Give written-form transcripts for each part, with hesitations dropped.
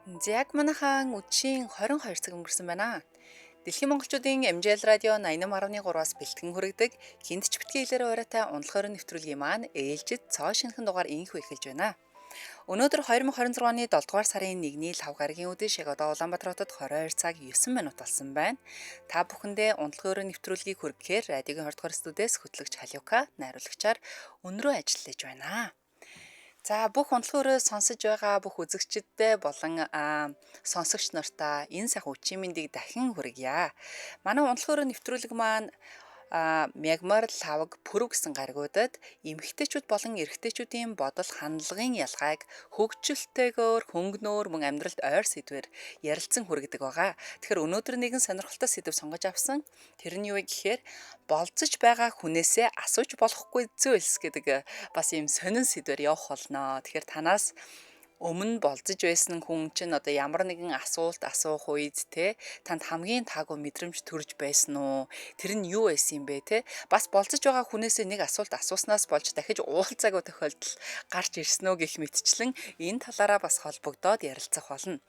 Яг манайхан үдшийн 22 цаг өнгөрсөн байна. Дэлхийн монголчуудын MJL радио 88.3-аас бэлтгэн хүргэдэг гинт ч битгий хэлээр ураатай ундлахаар нэвтрүүлгийн маань ээлжид цоо шинхэн дугаар инхүү эхэлж байна. Өнөөдөр 2026 оны 7 дугаар сарын 1-ний 5 гарагийн үдэш яг одоо Улаанбаатар хотод 22 цаг 9 минут болсон байна. Та бүхэндээ ундлахаар нэвтрүүлгийг хүргэхээр радиогийн 20 дугаар студиэс хөтлөгч Халиука найруулагчаар өнрөө ажиллаж байна. За бүх унтлагаараа сонсож байгаа бүх үзэгчдэд болон сонсогч нартаа энэ сайхан үчийн мэндийг дахин хүргье. Манай унтлагаараа нэвтрүүлэг маань мягмар лавг пүрэв гэсэн гаригуудад эмэгтэйчүүд болон эрэгтэйчүүдийн бодол хандлагын ялгааг хөгжилтэйгээр хөнгнөөр мөн амьдралд ойр сэдвээр ярилцсан хүргэдэг байгаа. Тэгэхээр өнөөдөр нэгэн сонирхолтой сэдв сонгож авсан. Тэр нь юу вэ гэхээр болцож байгаа хүнээсээ асууж болохгүй зүйлс гэдэг бас ийм сонин сэдвээр явах болно. Тэгэхээр танаас өмнө болцож байсан хүн чинь одоо ямар нэгэн асуулт асуух үед те танд хамгийн таагүй мэдрэмж төрж байсан уу? Тэр нь юу байсан юм бэ те? Бас болцож байгаа хүнээсээ нэг асуулт асууснаас болж дахиж уулзаагүй тохиолдол гарч ирсэн үү гэх мэтчлэн энэ талаараа бас холбогдоод ярилцах болно.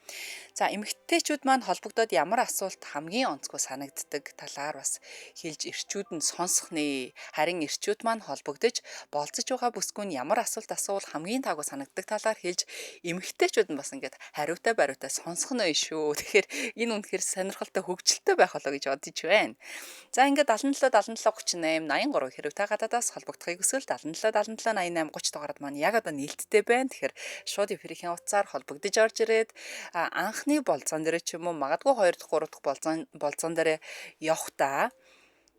За эмэгтэйчүүд маань холбогдоод ямар асуулт хамгийн онцгой санагддаг талаар бас хэлж ирчүүд нь сонсох нэ. Харин ирчүүд маань холбогдож болцож байгаа бүсгүй нь ямар асуулт асуувал хамгийн таагүй санагддаг талаар хэлж эмэгтэйчүүд нь бас ингээд хариутай бариутай сонсох нь шүү. Тэгэхээр энэ үнэхээр сонирхолтой хөгжилтэй байх болоо гэж бодож байна. За ингээд 77 77 38 83 хэрэг та гадаадаас холбогдохыг хүсвэл 77 77 88 30 дугаард маань яг одоо нээлттэй байна. Тэгэхээр шууд эфирийн утсаар холбогдож орж ирээд анхны болцоон дээр ч юм уу магадгүй 2 дахь 3 дахь болцоон дээр явхдаа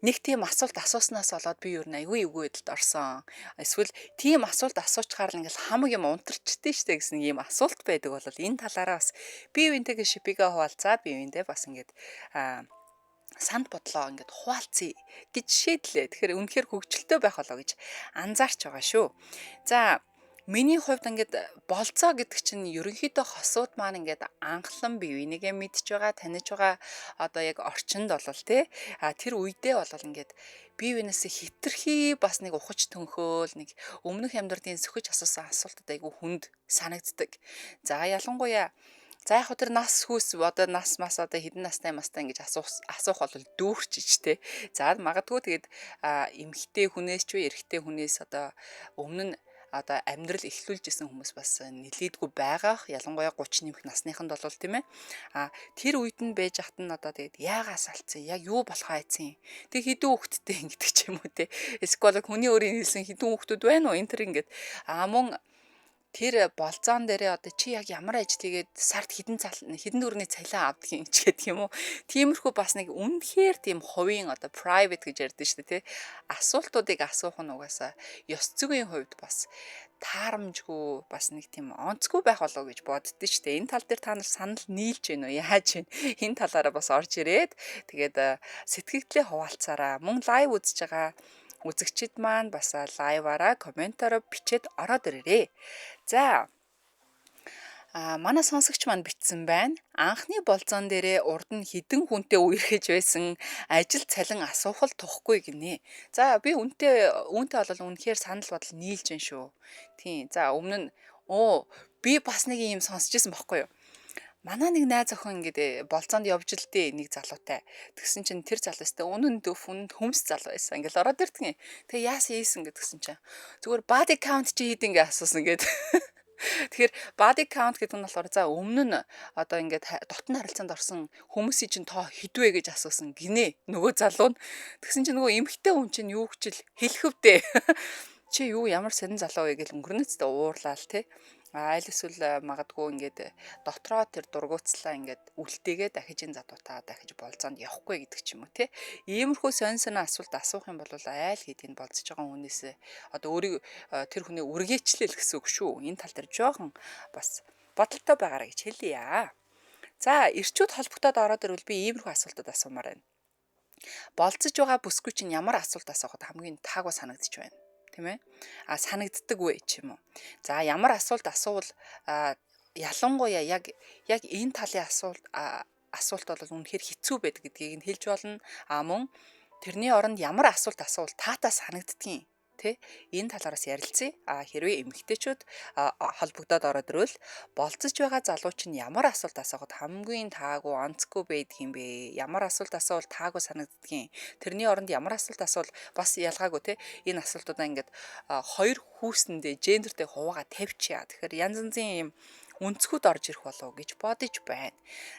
нэг тийм асуулт асууснаас болоод би юу нэг айгүй байдалд орсон. Эсвэл тийм асуулт асуучгаар л ингээл хамаг юм унтарчдээ штэ гэсэн ийм асуулт байдаг бол энэ талаараа бас би юунтэйгээ шипигээ хуваалцаад би юундээ бас ингээд санд бодлоо ингээд хуваалцъя гэж шийдлээ. Тэгэхээр үнэхээр хөгжилтэй байх болоо гэж анзаарч байгаа шүү. За миний хувьд ингээд болцоо гэдэг чинь ерөнхийдөө хосууд маань ингээд анхлан бие бинийгээ мэдж байгаа, таних байгаа одоо яг орчинд болвол тий тэр үедээ болвол ингээд бие бинээсээ хитрхи бас нэг ухаж төнхөөл нэг өмнөх амьдралын сөхөж асуусан асуултад айгүй хүнд санагддаг. За ялангуяа за яг тэр нас хүүс одоо нас мас одоо хэдэн настай ингэж асуух бол дүүрчиж те. За магадгүй тэгээд эмэгтэй хүнээс ч вэ эрэгтэй хүнээс одоо өмнө нь одоо амьдрал эхлүүлж исэн хүмүүс бас нэлээдгүй байгаах ялангуяа 30 нэмэх насныханд бол тийм ээ тэр үед нь байж хат нь одоо тэгээд яагаас алдсан яг юу болох айцсан тэг хэдэн хүүхэдтэй ингэдэг ч юм уу те эсвэл хүний өөрийн хэлсэн хэдэн хүүхдүүд байна уу энэ төр ингээд мөн тэр болцоон дээрээ одоо чи яг ямар ажил хийгээд сард хэдэн төгрөгийн цалин авдаг юм ч гэдэг юм уу. Тиймэрхүү бас нэг үнэхээр тийм хувийн одоо private гэж ярьдэн шүү дээ тий. Асуултуудыг асуух нь угаасаа ёс зүйн хувьд бас таарамжгүй бас нэг тийм онцгүй байх болов гэж боддөө шүү дээ. Энэ тал дээр та нар санал нийлж байна уу? Яаж вэ? Энэ талаараа бас орж ирээд тэгээд сэтгэгдлээ хуваалцаараа мөн лайв үзэж байгаа үзэгчид маань бас лайваараа комментаараа бичээд ороод ирээрээ. За манай сонсогч маань бичсэн байна. Анхны болцоон дээрээ урд нь хідэн хүнтэй үерхэж байсан ажил цалин асуухал тухгүй гинэ. За би үүнтэй бол үнэхээр санал бодол нийлж гин шүү. Тийм. За өмнө нь би бас нэг юм сонсч ирсэн байхгүй юу? Манай нэг найз охин ингээд болцоонд явж л дээ нэг залуутай. Тэгсэн чинь тэр залуустай үнэн дөфөнд хөмс залуу байсан. Ингээл ороод ирдэг юм. Тэгээ яасан ийсэн гэдгсэн чинь зүгээр body count чи хэд ингээ асуусан гээд. Тэгэхээр body count гэдэг нь болохоор за өмнө нь одоо ингээд дотн харилцаанд орсон хүмүүсийн чинь тоо хэдвэ гэж асуусан гинэ нөгөө залуу нь. Тэгсэн чинь нөгөө эмхтэй хүн чинь юу гэж хэлэхвдээ. Чи юу ямар сонин залуу вэ гэж өнгөрнөцтэй уурлаа л те. Аль эсвэл магадгүй ингээд дотроо тэр дургуутслаа ингээд үлдээгээ дахиж энэ задуутаа дахиж болцоонд явахгүй гэдэг ч юм уу тий. Иймэрхүү сонин асуулт асуух юм бол айл хэдийн болцож байгаа хүнээс одоо өөрийг тэр хүний үргээчлэл гэсэн үг шүү. Энэ тал дээр жоохон бас бодолтой байгаарай гэж хэлье. За ирчүүд холбогдоод ороод ирвэл би иймэрхүү асуултууд асуумаар байна. Болцож байгаа бүсгүй чинь ямар асуулт асуухад хамгийн таагүй санагдчих байна. Тийм ээ. Санагддаг вэ ч юм уу. За ямар асуулт асуувал ялангуяа яг энэ талын асуулт бол үнэхээр хэцүү байдаг гэдгийг нь хэлж болно. Мөн тэрний оронд ямар асуулт асуувал таатай санагддгийг Тэ энэ талаараас ярилцъя. Хэрвээ эмэгтэйчүүд холбогдоод ороод ирвэл болцож байгаа залууч нь ямар асуулт асуухад хамгийн таагүй онцгүй байдаг юм бэ? Ямар асуулт асуувал таагүй санагддгийг. Тэрний оронд ямар асуулт асуувал бас ялгаагүй те. Энэ асуултуудаа ингээд хоёр хүүсэндээ гендертэй хуваагаа тавьчихъя. Тэгэхээр янз янзын юм өнцгүүд орж ирэх болов гэж бодож байна.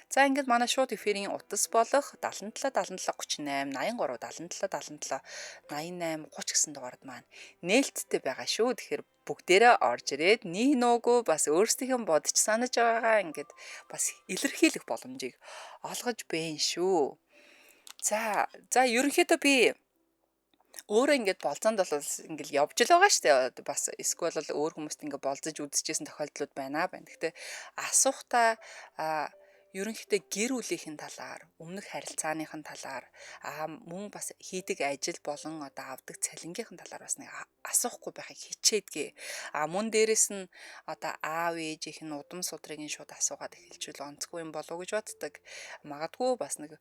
За ингээд манай шууд эфирийн утас болох 77 77 38 83 77 77 88 30 гэсэн дугаард маань нээлттэй байгаа шүү. Тэгэхээр бүгдээрээ орж ирээд нэг нөөгөө бас өөрсдийнхөө бодож санаж байгаагаа ингээд бас илэрхийлэх боломжийг олгож байна шүү. За ерөнхийдөө би өөрөө ингээд болцоонд бол ингээд явж л байгаа штэ. Бас эсвэл бол өөр хүмүүст ингээд болзож үзчихсэн тохиолдлууд байна. Гэхдээ асуухтаа ерөнхийдөө гэр бүлийнхэн талаар, өмнөх харилцааныхын талаар мөн бас хийдэг ажил болон одоо авдаг цалингийнхэн талаар бас нэг асуухгүй байхыг хичээдгээ. Мөн дээрэс нь одоо аав ээжийнх нь удам судрыгийн шууд асуугаад эхэлжүүл онцгүй юм болов уу гэж боддог. Магадгүй бас нэг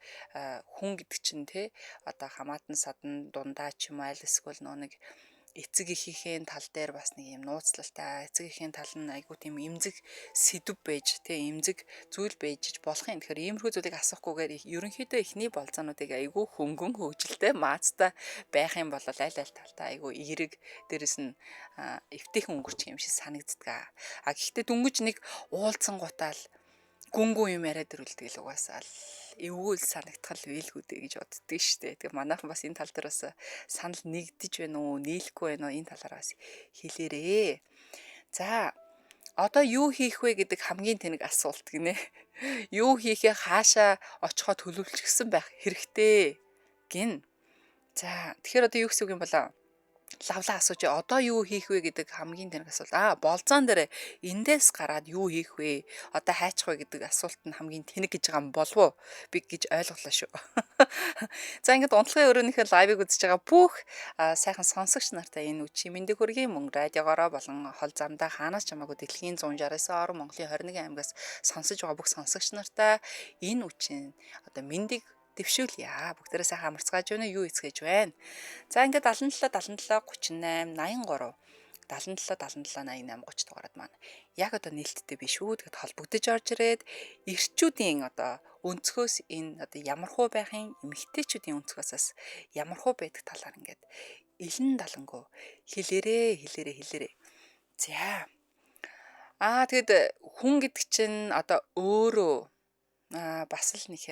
хүн гэдэг чинь те одоо хамаатан садан дундаа ч юм айл эсвэл нэг эцэг эхийнхээ тал дээр бас нэг юм нууцлалтай эцэг эхийн тал нь айгуу тийм эмзэг сэдв байж тий эмзэг зүйл байж болох юм. Тэгэхээр иймэрхүү зүйлийг асуухгүйгээр ерөнхийдөө эхний болцоонуудыг айгуу хөнгөн хөгжилтэй маацтай байх юм бол аль талтай айгуу эерэг дээрэс нь эвтэйхэн өнгөрчих юм шиг санагддаг. Гэхдээ дүнгиж нэг уулзсан гутаал гүнгүү юм яриад ирүүлдэг л угаасаа л эвгүй санагдтал байлгүй дээ гэж боддөг штэ. Тэгээ манайхан бас энэ тал дээр бас санал нэгдэж байна уу, нийлэхгүй байна уу энэ талаар бас хэлээрээ. За одоо юу хийх вэ гэдэг хамгийн тэнэг асуулт гинэ. Юу хийхээ хаашаа очихоо төлөвлөсөн байх хэрэгтэй гин. За тэгэхээр одоо юу гэсэн үг юм болоо? Лавлаа асууж одоо юу хийх вэ гэдэг хамгийн тэнэг асуулт. Болзоон дээр эндээс гараад юу хийх вэ? Одоо хайчих вэ гэдэг асуулт нь хамгийн тэнэг гэж байгаа юм болов уу? Би гэж ойлголоо шүү. За ингээд унтлагын өрөөнийхөө лайвыг үзэж байгаа бүх сайхан сонсогч нартай энэ үчи мэндийг хүргэе. Мөн радиогоороо болон хол замдаа хаанаас ч хамаагүй дэлхийн 169 орн Монголын 21 аймгаас сонсож байгаа бүх сонсогч нартай энэ үчи одоо мэндийг дэвшүүлье. Бүгдээрээ сайхан амарцгааж байна уу? Юу эцгээж байна? За ингээд 77 77 38 83 77 77 88 30 дугаард маань яг одоо нээлттэй биш үү? Тэгэд холбогдож орж ирээд эрчүүдийн одоо өнцгөөс энэ одоо ямархуу байхын эмэгтэйчүүдийн өнцгөөс ямархуу байдаг талаар ингээд элен далангуу хэлээрээ. За. Тэгэд хүн гэдэг чинь одоо өөрөө бас л нэг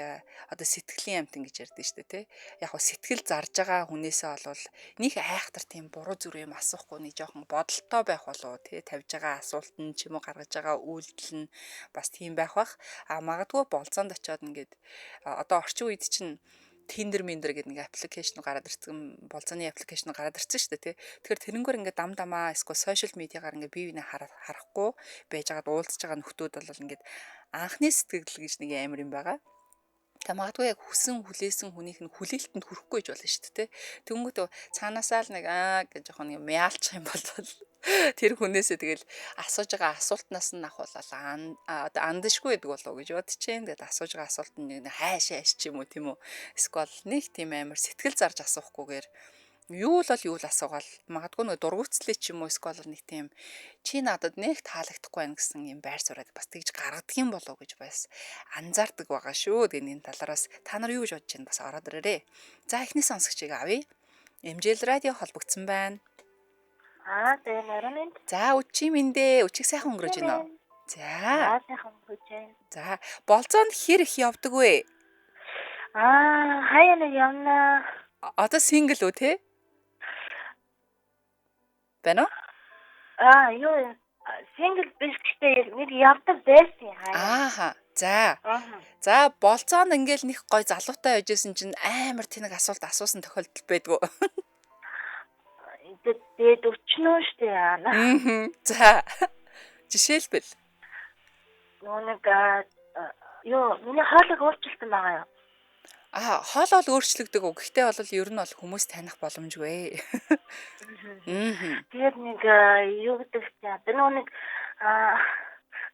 одоо сэтгэлийн амтан гэж ярьдэн штэ тий. Яг хөө сэтгэл зарж байгаа хүнээсээ болвол нэг айхтар тийм буруу зүрх юм асуухгүй нэг жоохон бодолтой байх болов тий. Тавьж байгаа асуулт нь ч юм уу гаргаж байгаа үйлдэл нь бас тийм байх бах. Магадгүй болцоонд очиод ингээд одоо орчин үед чинь Tinder гэдэг нэг аппликейшн гараад ирсэн болцооны аппликейшн гараад ирсэн шүү дээ тий. Тэгэхээр тэрнгээр ингээд дамаа эсвэл сошиал медиагаар ингээд бие биенээ харахгүй байж байгаад уулзж байгаа нөхдүүд бол ингээд анхны сэтгэл гэж нэг амар юм байгаа. Та магадгүй яг хүлээсэн хүнийх нь хүлээлтэнд хүрэхгүй гэж болно шүү дээ. Тэнгүүт цаанаасаа л нэг гэж жоохон юм яалчих юм бол тэр хүнээсээ тэгэл асууж байгаа асуултнаас нь ахуулаад одоо андашгүй гэдэг болов уу гэж бодчихээн. Тэгээд асууж байгаа асуулт нь нэг хайшаа ч юм уу тийм үү. Эсвэл нэг тийм амар сэтгэл зарж асуухгүйгээр юу л асуугаал магадгүй нэг дургуцлээ ч юм уу эсвэл нэг тийм чи надад нэг таалагдахгүй байна гэсэн юм байр сураад бас тэгж гаргадаг юм болов гэж бас анзаардаг байгаа шүү. Тэгээд энэ талаараас та нар юу гэж бодож байна бас ороод ирээрээ. За эхний сонсогчийг авъя. MJL радио холбогдсон байна. Тэгээ нарийн. За үчи мэндэ үчиг сайхан өнгөрөөж байна уу? За. Сайхан өнгөрөөж байна. За болцоонд хэр их явдаг вэ? Хаяа нэг явна. Одоо сингл үү те? Байна уу? Юу сингл биш гэхдээ нэг явдаг байсан хаяа. За болцоонд ингээл нэг гой залуутай байжсэн чинь амар тэнэг асуулт асуусан тохиолдол байдгүй. Тэгээд өчнөө штэ яана. За. Жишээлбэл нэг миний хоолыг өөрчилсөн байгаа юу? Хоол бол өөрчлөгдөг үү. Гэхдээ бол ер нь бол хүмүүс таних боломжгүй. Тэгээд нэг юу гэдэг чинь одоо нэг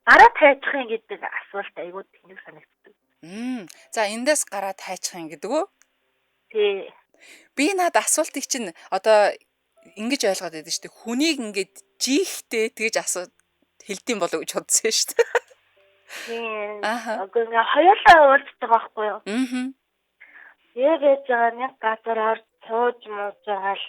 гараа тайчихын гэдэг асуулт айгуу тэнэг санагддаг. За эндээс гараа тайчихын гэдэг үү? Тий. Би над асуултыг чинь одоо ингэж ойлгоод байдаг шүү дээ. Хүнийг ингээд жийхтэй тэгэж хэлдэм болов гэж бодсон шүү дээ. Тийм. Ааха. Ингээ хоёулаа уулзж байгаа байхгүй юу? Мгм. Яг ээж байгаа нэг газар орж сууж мууж байгаа л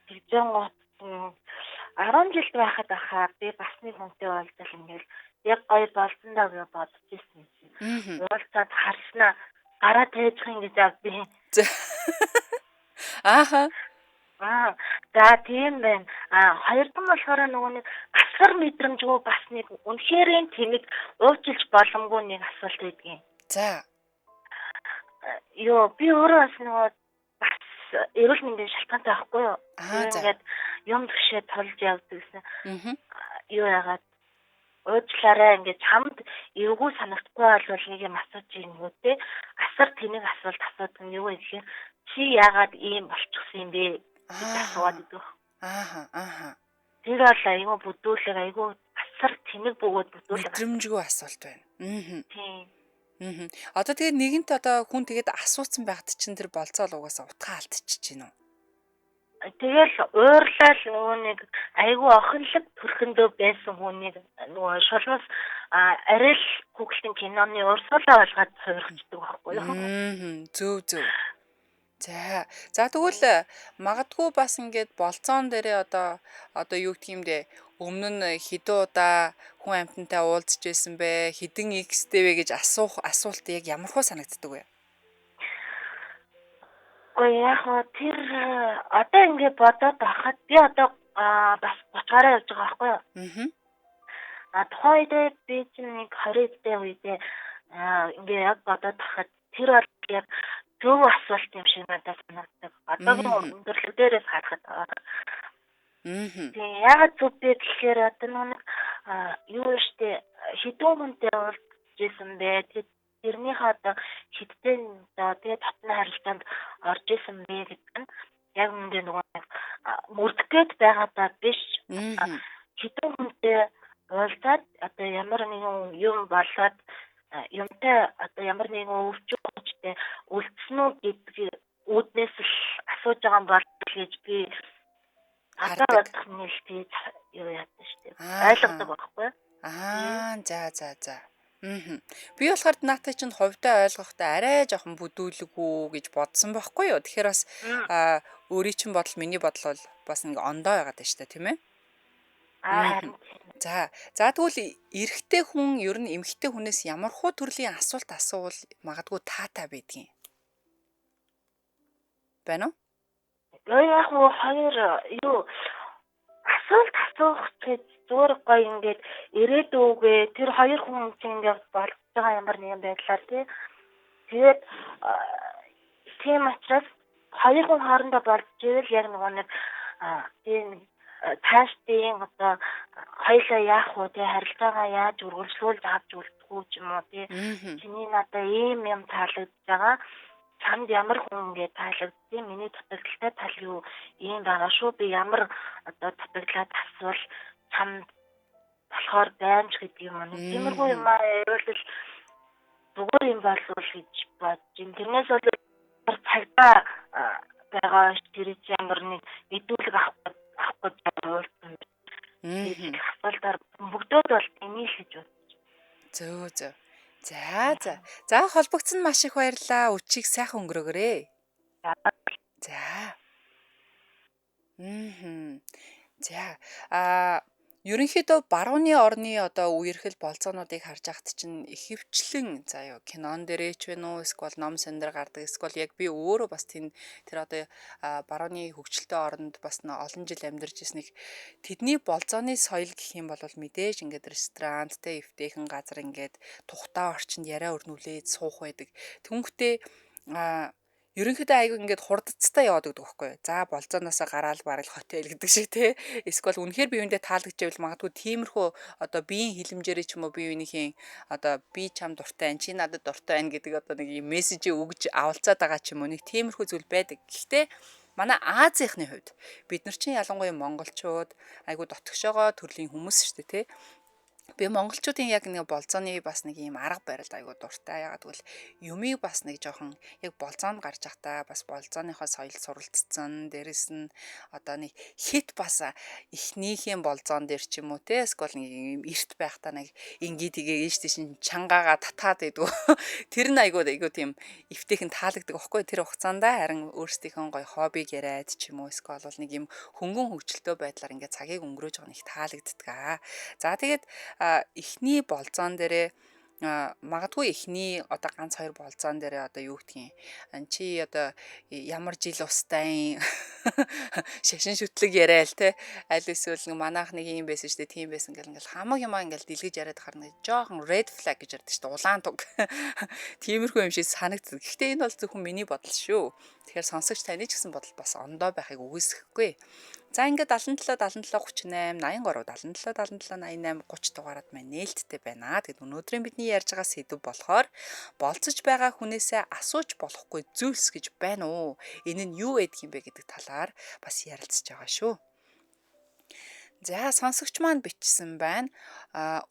тэгжэн гот 10 жил байхад ахаа би бас нэг хүнтэй уулзал ингээл яг гоё болсон даа гэж бодож ирсэн чинь. Мгм. Уулзаад харснаа гараа таажих юм гэж авдیں۔ За. Ааха. За тийм байна. Хоёр дахь нь болохоор нөгөө нэг асар мэдрэмжгүй бас нэг үнэхэрийн тэнэг уучлж боломгүй нэг асуулт байдгийн. За. Би өөрөө бас нөгөө бас эрүүл мэндийн шалтгаантай байхгүй юу? За. Ингээд юм тгшээ толж явдаг гэсэн. Мгм. Яагаад уучлаарай ингээд чамд эвгүй санагдахгүй бол нэг юм асууж ийгнүү те. Асар тэнэг асуулт асуудаг нь юу вэ гэхээр чи яагаад ийм болчихсон юм бэ? гэж асууад идэв. Ааха. Тэр бол айгүй бүдүүлэг айгүй асар тэнэг бөгөөд бүдүүлэг. Мэдрэмжгүй асуулт байна. Тийм. Одоо тэгээд нэгэнт одоо хүн тэгээд асуусан байхад чинь тэр болцоо л угаасаа утгаа алдчихж байна уу? Тэгэл уурлал нөгөө нэг айгүй охинлог төрхөндөө байсан хүнийг нөгөө шулмас арай л хүүхдийн киноны урсгалаа болгоод суурчдаг байхгүй юу? Зөв. За тэгвэл магадгүй бас ингээд болцоон дээрээ одоо юу гэх юм бэ? Өмнө нь хэдэн удаа хүн амьтантай уулзж байсан бэ? Хэдэн X-тэй вэ гэж асуулт яг ямархуу санагддаг вэ? Яг тэр одоо ингээд бодоод байхад би одоо бас 30 гараа явж байгаа байхгүй юу? Тухайн үедээ би чинь нэг 20-д үедээ ингээд яг бодоод байхад тэр бол яг зөв асуулт юм шиг надад санагддаг. Одоогийн өндөрлөг дээрээс харахад. Тийм ягаад зөв бэ гэхээр одоо нэг юу штэ хэдэн хүнтэй уулзж ирсэн бэ? Тэрнийхээ одоо хэдтэй тэгээ татны харилцаанд орж исэн бэ гэдэг нь яг үүндээ нөгөө мөрдөггээд байгаадаа биш. Хэдэн хүнтэй уулзаад одоо ямар нэгэн юм болоод юмтай одоо ямар нэгэн өвчтэй үлдсэн үү гэдгийг үүднээс л асууж байгаа юм бол гэж би одоо бодох нэлээд юу яадаг штеп ойлгодог байхгүй. За. Би болохоор наадтай чинь хувьдаа ойлгохдоо арай жоохон бүдүүлэггүй гэж бодсон байхгүй юу. Тэгэхээр бас өөрийн чинь бодол миний бодол бол бас ингээ ондоо байгаад байна шүү дээ, тийм ээ? За тэгвэл эрэгтэй хүн ер нь эмэгтэй хүнээс ямархуу төрлийн асуулт асуувал магадгүй таатай байдгийн. Байна уу? Яг хоёр асуулт асуух гэж зүгээр гоё ингээд ирээдүгээ тэр хоёр хүн чинь ингээд болж байгаа ямар нэгэн байдлаар тэгээд тийм учраас хоёр хүн хоорондоо болж ивэл яг нэг тийм таашдын одоо хоёлаа яах вэ харилцаагаа яаж үргэлжлүүлж авч үлдэх үү ч юм уу чиний надад ийм юм таалагдж байгаа чамд ямар хүн ингэ таалагдсан миний дутагдaltaй тал юу ийм байгаа шүү би ямар одоо дутагдлаад асуул чамд болохоор даймж гэдэг юм уу тиймэрхүү юм ерөөлөл зүгээр юм болов гэж бодож юм тэрнээс бол цагтаа байгаа тэр ямар нэг мэдүүлэг авах гэж уурсан. Асуултаар бүгдөө бол энийг хийж байна. Зөв. За холбогдсон маш их баярлалаа. Өчиг сайхан өнгөрөөгөө. За. За. Ерөнхийдөө барууны орны одоо үерхэл болцоонуудыг харж ахт чинь ихэвчлэн кинон дээрээ ч вэ нүү эсвэл ном сандэр гардаг эсвэл яг би өөрөө бас тэр одоо барууны хөгжилтэй оронд бас олон жил амьдарч ирснийг тэдний болцооны соёл гэх юм бол мэдээж ингээд ресторант эвтэйхэн газар ингээд тухтаа орчинд яриа өрнүүлээд суух байдаг. Түүнхдээ ерөнхийдөө айгүй ингээд хурдцтай яваад байдаг байхгүй юу. За болцооноосоо гараал барал хотел гэдэг шиг эсвэл үнэхээр биеүндээ таалагдчихвэл магадгүй тиймэрхүү одоо биеийн хилэмжээрээ ч юм уу бие биенийхийн одоо би чам дуртай байна чи надад дуртай байна гэдэг одоо нэг юм мессежийг өгж авалцаад байгаа ч юм уу нэг тиймэрхүү зүйл байдаг. Гэхдээ манай Азийнхны хувьд бид нар чинь ялангуяа монголчууд айгүй дотгошоогоо төрлийн хүмүүс шүү дээ Би монголчуудын яг нэг болзооны бас нэг ийм арга барилд айгуу дуртай. Ягаад гэвэл юмыг бас нэг жоохон яг болзоонд гарч явахдаа бас болзооныхоо соёл суралцсан. Дээрэс нь одоо нэг хит бас эхнийхэн болзоон дээр ч юм уу те эсвэл нэг ийм эрт байхдаа нэг ингээ тгээ ээж тийш чангаагаа татаад идв. Тэр нь айгуу тийм эвтэйхэн таалагддаг байхгүй тэр хугацаанд харин өөрсдийнхөө гоё хоббиг яриад ч юм уу эсвэл бол нэг юм хөнгөн хөгжилтэй байдлаар ингээ цагийг өнгөрөөж байгаа нь их таалагддаг аа. За тэгээд эхний болзоон дээрээ магадгүй эхний одоо ганц хоёр болзоон дээрээ одоо юу гэдгийг чи одоо ямар жил устай шашин шүтлэг яриа л те аль эсвэл нэг манайх нэг юм байсан шүү дээ тийм байсан ингээл хамаг юмаа ингээл дэлгэж яриад харна жоохон red flag гэж ярьдаг шүү дээ улаан туг тиймэрхүү юм шиг санагддаг. Гэхдээ энэ бол зөвхөн миний бодол шүү. Тэгэхээр сонсогч таны ч гэсэн бодол бас ондоо байхыг үгүйсэхгүй. За ингээд 77 77 38 83 77 77 88 30 дугаараад маань нээлттэй байна. Тэгэд өнөөдрийн бидний ярьж байгаа сэдв болохоор болцож байгаа хүнээсээ асууж болохгүй зүйлс гэж байна уу? Энэ нь юу гэдэг юм бэ гэдэг талаар бас ярилцж байгаа шүү. За сонсогч маань бичсэн байна.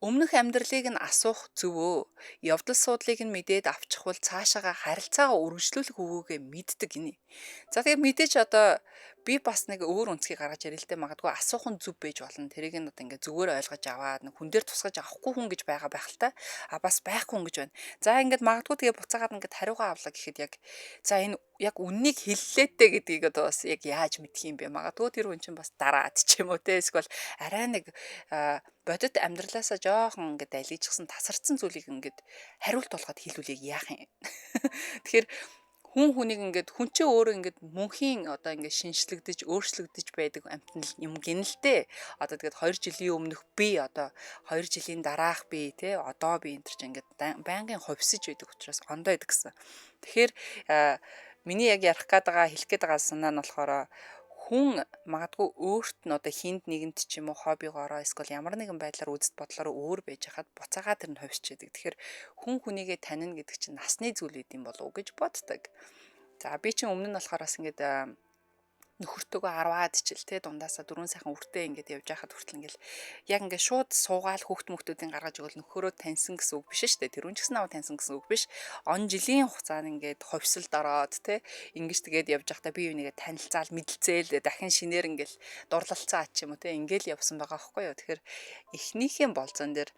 Өмнөх амьдралыг нь асуух зөв өө. Явдал суудлыг нь мэдээд авчихвал цаашаага харилцаагаа үргэлжлүүлэх үгүйгээ мэддэг гинэ. За тэгээд мэдээж одоо би бас нэг өөр үнцгийг гаргаж ярил л дээ магадгүй асуух нь зөв байж болно. Тэрийг нь одоо ингээ зүгээр ойлгож аваад нэг хүн дээр тусгаж авахгүй хүн гэж байгаа байх л та. Бас байхгүй хүн гэж байна. За ингээд магадгүй тэгээ буцаагаад ингээд хариугаа авлаа гэхэд яг за энэ яг үннийг хэллээдээ гэдгийг одоо бас яг яаж мэдх юм бэ? Магадгүй тэр хүн чинь бас дараад ч юм уу те эсвэл арай нэг бодит амьдралаасаа жоохон ингээд алижчихсан тасарсан зүйлийг ингээд хариулт болгоод хэлүүлээг яах юм. Тэгэхээр хүн хүнийг ингээд хүн чинь өөрөө ингээд мөнхийн одоо ингээд шинжлэгдэж өөрчлөгдөж байдаг амтнал юм гинэлтэй. Одоо тэгээд 2 жилийн өмнөх би одоо 2 жилийн дараах би те одоо би энэ чинь ингээд байнгын ховсож байдаг учраас ондоо идэг гэсэн. Тэгэхээр миний яг ярих гээд байгаа хэлэх гээд байгаа санаа нь болохоор хүн магадгүй өөрт нь одоо хинд нэгэнт ч юм уу хоббигоороо эсвэл ямар нэгэн байдлаар үзэл бодлороо өөр байж хахад буцаагаа тэр нь ховсч яадаг. Тэгэхээр хүн хүнийгээ танина гэдэг чинь насны зүйл үт юм болов уу гэж боддог. За би чинь өмнө нь болохоор бас ингээд нөхөртөөгөө 10-аад жил те дундаасаа 4 сайхан үртэй ингээд явж байхад хүртэл ингээд яг ингээд шууд суугаал хүүхд мөхтүүдийн гаргаж өгөл нөхөрөө таньсан гэсэн үг биш шүү дээ. Тэр үн ч гэсэн аваа таньсан гэсэн үг биш. Он жилийн хугацаанд ингээд ховсолд ороод те ингэж тэгээд явж байхдаа би юунийгээ танилцаал мэдэлцээл дахин шинээр ингээд дурлалцаа ч юм уу те ингээд явсан байгаа байхгүй юу. Тэгэхээр эхнийхэн болзон дээр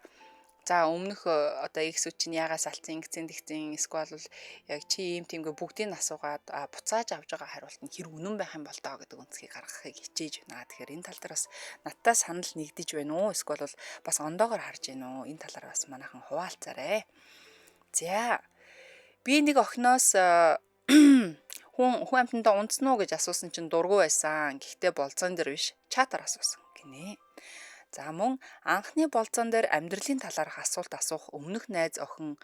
за өмнөх одоо ихсүүд чинь яагаас алдсан ингэсэн тэгсэн эсвэл бол яг чи ийм тиймгээ бүгдийг нь асуугаад буцааж авж байгаа хариулт нь хэр үнэн байх юм бол доо гэдэг үнцгийг гаргахыг хичээж байна. Тэгэхээр энэ тал дээр бас надтай санал нэгдэж байна уу? Эсвэл бол бас ондоогоор харж байна уу? Энэ талаар бас манайхан хуваалцаарэ. За би нэг охиноос хүн амтандаа унтсан уу гэж асуусан чинь дургу байсан. Гэхдээ болзон дээр биш чатаар асуусан гинэ. За мөн анхны болзон дээр амьдралын талаарх асуулт асуух өмнөх найз охин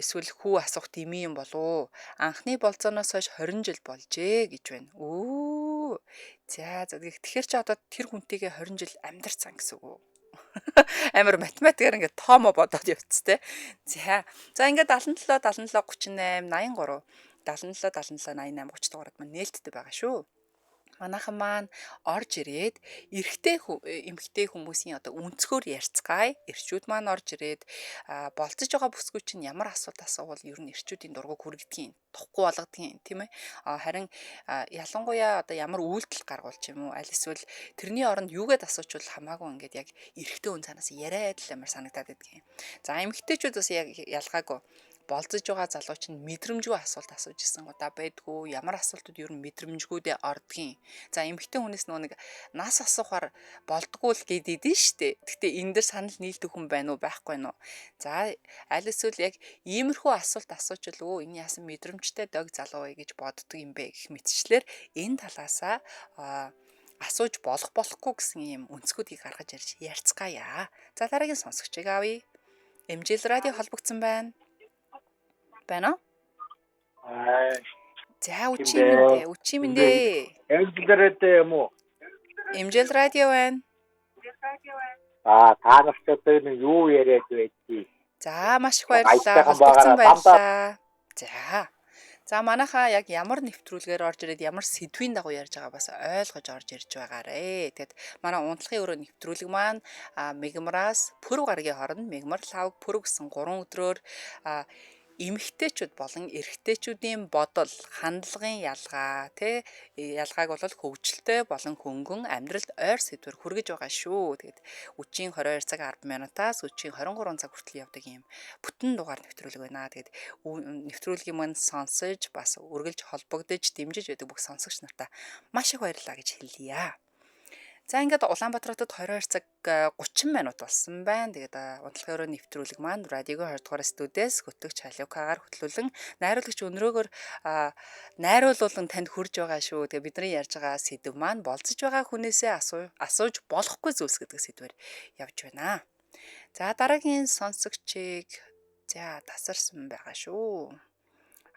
эсвэл хүү асуух дэмий юм болов. Анхны болзооноос хойш 20 жил болжээ гэж байна. Өө. За тэгэхээр чи одоо тэр хүнтэйгээ 20 жил амьдарсан гэсэн үг үү? Амар математикаар ингээд тоомо бодоод явц те. За ингээд 77 77 38 83 77 77 88 30 дугаард маань нээлттэй байгаа шүү. Манайхан маань орж ирээд эмэгтэй хүмүүсийн одоо өнцгөр ярьцгаая. Эрчүүд маань орж ирээд болцож байгаа бүсгүй чинь ямар асуулт асуувал ер нь эрчүүдийн дургуг хүргдгийн, тухгүй болгодгийн тийм ээ. Харин ялангуяа одоо ямар үйлдэл гаргуул ч юм уу аль эсвэл тэрний оронд юугээд асуучвал хамаагүй ингээд яг эрэгтэй хүн цаанаас яриад л амар санагдаад байдгийн. За эмэгтэйчүүд бас яг ялгаагүй болцож байгаа залууч нь мэдрэмжгүй асуулт асууж исэн удаа байдгүй. Ямар асуултууд ер нь мэдрэмжгүйдээ ордгийн. За эмэгтэй хүнээс нэг нас асуухаар болдгоо л гэдэг нь штэ. Гэхдээ энэ дэр санал нийлдэг хүн байна уу байхгүй нь уу? За аль эсвэл яг иймэрхүү асуулт асуучвал энэ яасан мэдрэмжтэй дог залуу вэ гэж боддөг юм бэ гэх мэтчлэр энэ талаасаа асууж болохгүй гэсэн юм өнцгүүдийг гаргаж ирж ярьцгаая. За дараагийн сонсогчийг авъя. MJL радио холбогдсон байна. Байна уу? За үчи минь. MJL радио юм уу? MJL радио байна. Та нарт одоо юу яриад байдгийг. За маш их баярлалаа. Холбогдсон баярлалаа. За. За манайхаа яг ямар нэвтрүүлгээр орж ирээд ямар сэдвийн дагуу ярьж байгаа бас ойлгож орж ирж байгаарэ. Тэгэд манай унтлагын өрөө нэвтрүүлэг маань мегмараас пүрэв гарагийн хооронд мегмар лав пүрэв гэсэн 3 өдрөөр эмэгтэйчүүд болон эрэгтэйчүүдийн бодол, хандлагын ялгаа ялгааг бол хөгжилтэй болон хөнгөн амьдралд ойр сэдвэр хүргэж байгаа шүү. Тэгэд үчийн 22 цаг 10 минутаас үчийн 23 цаг хүртэл явдаг юм бүтэн дугаар нэвтрүүлэг байна. Тэгэд нэвтрүүлгийн маань сонсож бас үргэлж холбогдож дэмжиж байдаг бүх сонсогч нартай маш их баярлалаа гэж хэлье. За ингээд Улаанбаатар хотод 22 цаг 30 минут болсон байна. Тэгээд унтлагын өрөө нэвтрүүлэг маань радиогийн 20 дугаар студиэс хөтөгч Халиукагаар хөтлүүлэн найруулагч өнрөөгөр найруулуулан танд хүрж байгаа шүү. Тэгээд бидний ярьж байгаа сэдв маань болцож байгаа хүнээсээ асууж болохгүй зүйлс гэдэг сэдвээр явж байна. За дараагийн сонсогчийг тасарсан байгаа шүү.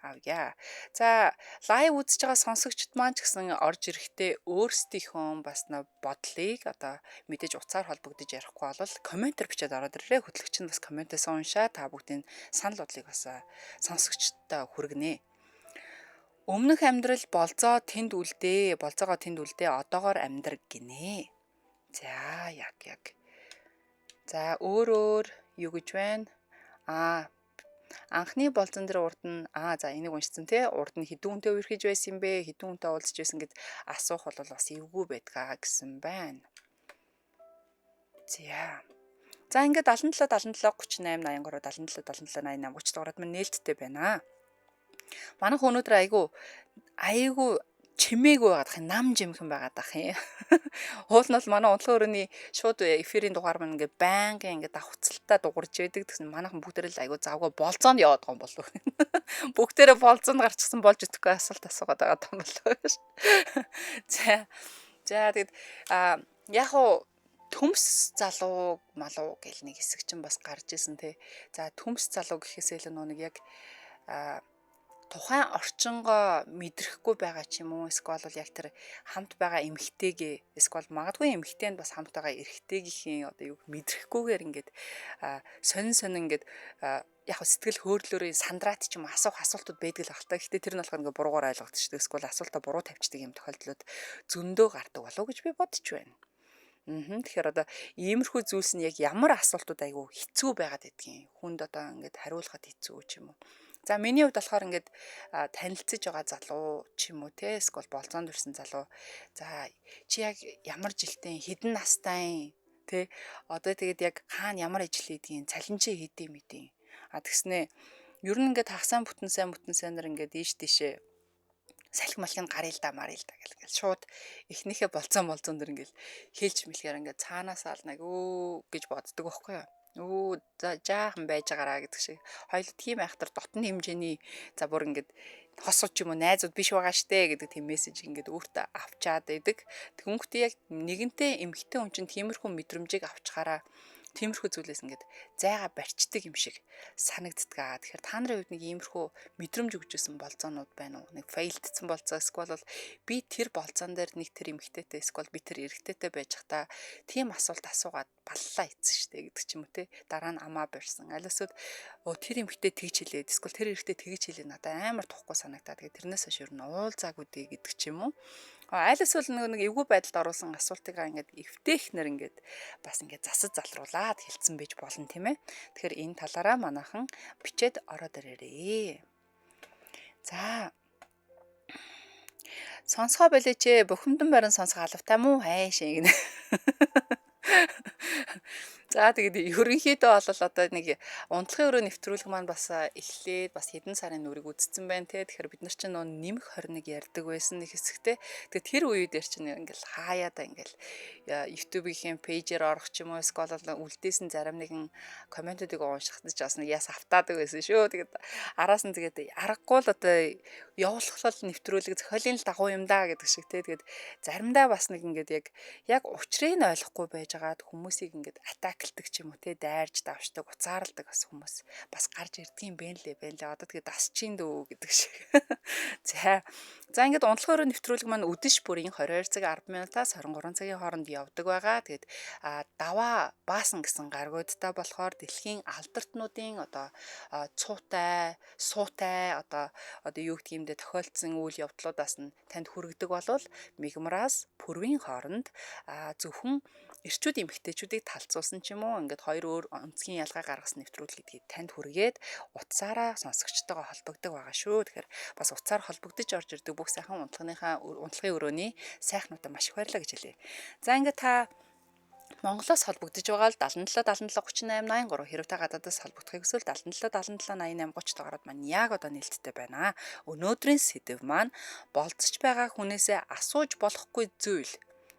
Авъя. За лайв үзэж байгаа сонсогчд маань ч гэсэн орж ирэхдээ өөрсдийнхөө бас бодлыг одоо мэдээж утсаар холбогдож ярихгүй бол комментээр бичээд ороод ирээрэй. Хөтлөгч нь бас комментээс уншаа та бүгдийн санал бодлыг бас сонсогчдод хүргэнэ. Өмнөх амьдрал болзоогоо тэнд үлдээ, одоогоор амьдраг гинэ. За яг. За өөр юу гэж байна? Анхны болзон дээр урд нь энийг уншсан урд нь хэдэн хүнтэй үерхэж байсан юм бэ? Хэдэн хүнтэй уулзж байсан гэд асуух бол бас эвгүй байдгаа гэсэн байна. За ингээд 77 38 83 77 77 88 30 дугаард маань нээлттэй байна. Манайх өнөөдөр айгүй чимээгүй байгаадах нам жимхэн байгаадах юм. Уул нь бол манай унтлагын өрөөний шууд эфирийн дугаар маань ингээд байнгын ингээд давхцалтаа дуурж байдаг. Тэгсэн манайхан бүгдээрээ л айгүй завгаа болзоонд яваад байгаа юм болов. Бүгдээрээ болзоонд гарчихсан болж идэхгүй асуулт асуугаад байгаа юм болов. За тэгээд яг уу төмс залуу малуу гэл нэг хэсэг чинь бас гарч исэн те. За төмс залуу гэхээсээ л нэг яг тухайн орчингоо мэдрэхгүй байгаа ч юм уу, эсвэл яг тэр хамт байгаа эмэгтэйгээ, эсвэл магадгүй эмэгтэйнд бас хамт байгаа эрэгтэйгийн одоо юу мэдрэхгүйгээр ингээд сонин ингээд яг сэтгэл хөдлөлөөрөө сандраат ч юм асуух асуултууд байдаг л ахaltaа. Гэхдээ тэр нь болохоор ингээд буруугаар ойлгогдчихдаг. Эсвэл асуултаа буруу тавьчихдаг юм тохиолдлууд зөндөө гардаг болов гэж би бодож байна. Тэгэхээр одоо иймэрхүү зүйлс нь яг ямар асуултууд айгүй хэцүү байгаад байдгийг хүнд одоо ингээд хариулахад хэцүү ч юм уу. За миний хувьд болохоор ингээд танилцж байгаа залуу ч юм уу эсвэл болзоонд ирсэн залуу. За чи яг ямар жилтэй, хэдэн настай одоо тэгээд яг хаана ямар ажил хийдгийг, цалинжээ хийдэм мэдээ. Тэгснээ ер нь ингээд хагасаа бүтэн сайн нар ингээд ийшээ салхи малхинд гарыг да марыг да гэл шууд эхнийхээ болзоон дэр ингээд хэлж мэлхээр ингээд цаанаасаа л нэг гэж боддог байхгүй юу. За жаахан байж байгаараа гэдэг шиг. Хоёул тийм айхтар дотны хэмжээний за бүр ингээд хосож юм уу найзууд биш байгаа штэ гэдэг тийм мессеж ингээд өөртөө авчаад байдаг. Тэгэнгүүтээ яг нэгэнтээ эмхтэй хүн чинь тиймэрхүү мэдрэмжийг авчгаараа тиймэрхүү зүйлээс ингээд зайгаа барьцдаг юм шиг санагддаг. Тэгэхээр та нарын хувьд нэг иймэрхүү мэдрэмж өгчсэн болзоонууд байна уу? Нэг фейлдсэн болзоо эсвэл би тэр болзоон дээр нэг тэр эмэгтэйтэй эсвэл би тэр эрэгтэйтэй байж хата тийм асуулт асуугаад баллаа ийцэн штэ гэдэг ч юм уу те. Дараа нь амаа барьсан. Аль эсвэл тэр эмэгтэй тэгж хэлээд эсвэл тэр эрэгтэй тэгж хэлээд надад амар тухгүй санагдаа. Тэгээ тэрнээс хойш ер нь уулзаагүй дээ гэдэг ч юм уу. Аль эсвэл нэг эвгүй байдалд оруулсан асуултыг ингээд эвтэйхнэр ингээд бас ингээд засаж залруулаад хэлсэн байж болно тийм ээ. Тэгэхээр энэ талаараа манайхан бичээд ороод ирээрээ. За сонсгоо болооч бухимдан барин сонсох алавтай мүү хайшаа гинэ. За тэгээд ерөнхийдөө бол одоо нэг унтлагын өрөө нэвтрүүлэг маань бас эхлээд бас хэдэн сарын нүрийг үдцсэн байна те. Тэгэхээр бид нар чинь нэмэх 21 ярьдаг байсан нэг хэсэгтэй. Тэгээд тэр үеүүдээр чинь ингээл хаяада ингээл YouTube-ийн пэйжээр орох ч юм уу эсвэл үлдээсэн зарим нэгэн комментуудыг уншихад ч бас нэг яс автаадаг байсан шүү. Тэгээд араас нь тэгээд аргагүй л одоо явуулах нэвтрүүлэг зохиолын дагуу юм да гэдэг шиг те. Тэгээд заримдаа бас нэг ингээд яг учрыг нь ойлгохгүй байж байгаад хүмүүсийг ингээд атак таклдаг ч юм уу те дайрж давшдаг уцаарладаг бас хүмүүс бас гарч ирдэг юм бэ лээ. Одоо тэгээ дасчин дөө гэдэг шиг. За ингээд унтлагын өрөө нэвтрүүлэг маань өдөш бүрийн 22 цаг 10 минутаас 23 цагийн хооронд явдаг байгаа. Тэгээд даваа баасан гэсэн гаргуудтай болохоор дэлхийн алдартнуудын одоо цуутай, суутай одоо юу гэх юмдэ тохиолдсон үйл явдлуудаас нь танд хүргэдэг болвол мигмараас пүрвийн хооронд зөвхөн эрчүүд эмэгтэйчүүдийг талцуулсан ч юм уу ингээд хоёр өөр онцгийн ялгаа гаргасан нэвтрүүлэг гэдгийг танд хүргээд утсаараа сонсогчтойгоо холбогддог байгаа шүү. Тэгэхээр бас утсаар холбогдож орж ирдэг бүх сайхан унтлагын өрөөний сайхнуудаа маш их баярлалаа гэж хэлье. За ингээд та Монголоос холбогдож байгаа л 77 77 38 83 хэрэг та гадаадаас холбогдохыг хүсвэл 77 77 88 30 дугаараар маань яг одоо нээлттэй байна. Өнөөдрийн сэдэв маань болцож байгаа хүнээсээ асууж болохгүй зүйл.